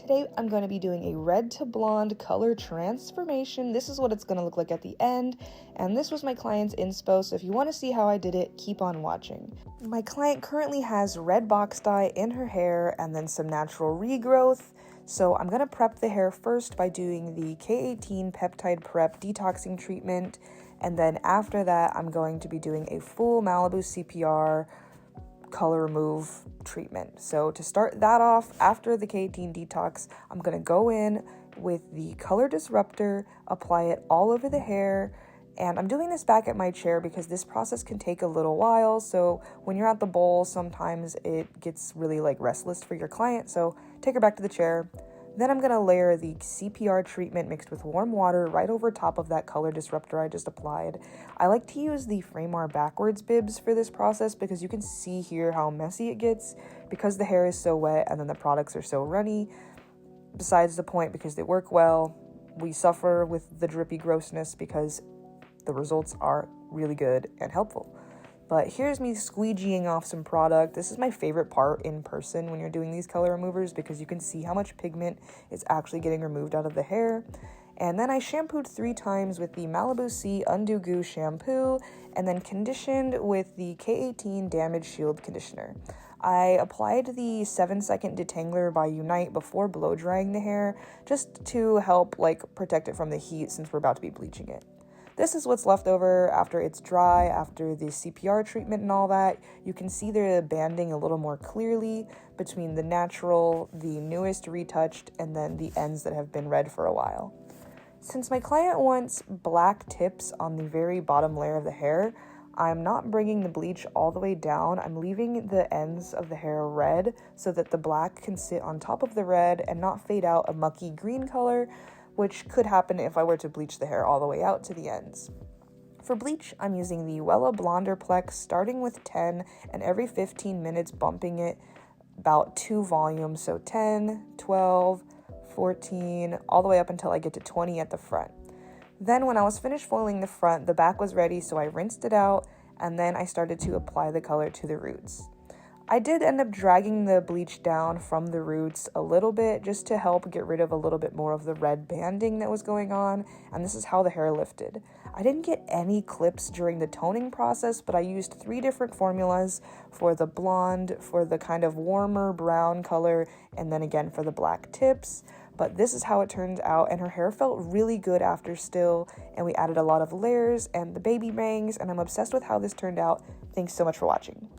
Today I'm going to be doing a red to blonde color transformation. This is what it's going to look like at the end, and this was my client's inspo, so if you want to see how I did it, keep on watching. My client currently has red box dye in her hair and then some natural regrowth, so I'm going to prep the hair first by doing the K18 peptide prep detoxing treatment, and then after that I'm going to be doing a full Malibu CPR color remove treatment. So to start that off, after the K18 detox, I'm going to go in with the color disruptor, apply it all over the hair, and I'm doing this back at my chair because this process can take a little while. So when you're at the bowl, sometimes it gets really restless for your client, so take her back to the chair. Then I'm going to layer the CPR treatment mixed with warm water right over top of that color disruptor I just applied. I like to use the Framar backwards bibs for this process because you can see here how messy it gets because the hair is so wet and then the products are so runny. Besides the point, because they work well, we suffer with the drippy grossness because the results are really good and helpful. But here's me squeegeeing off some product. This is my favorite part in person when you're doing these color removers because you can see how much pigment is actually getting removed out of the hair. And then I shampooed 3 times with the Malibu C Undo Goo shampoo and then conditioned with the K18 Damage Shield conditioner. I applied the 7-second detangler by Unite before blow drying the hair just to help protect it from the heat since we're about to be bleaching it. This is what's left over after it's dry, after the CPR treatment and all that. You can see the banding a little more clearly between the natural, the newest retouched, and then the ends that have been red for a while. Since my client wants black tips on the very bottom layer of the hair, I'm not bringing the bleach all the way down. I'm leaving the ends of the hair red so that the black can sit on top of the red and not fade out a mucky green color, which could happen if I were to bleach the hair all the way out to the ends. For bleach, I'm using the Wella Blonder Plex, starting with 10 and every 15 minutes bumping it about 2 volumes, so 10, 12, 14, all the way up until I get to 20 at the front. Then when I was finished foiling the front, the back was ready, so I rinsed it out, and then I started to apply the color to the roots. I did end up dragging the bleach down from the roots a little bit just to help get rid of a little bit more of the red banding that was going on, and this is how the hair lifted. I didn't get any clips during the toning process, but I used 3 different formulas for the blonde, for the kind of warmer brown color, and then again for the black tips. But this is how it turned out, and her hair felt really good after still, and we added a lot of layers and the baby bangs, and I'm obsessed with how this turned out. Thanks so much for watching.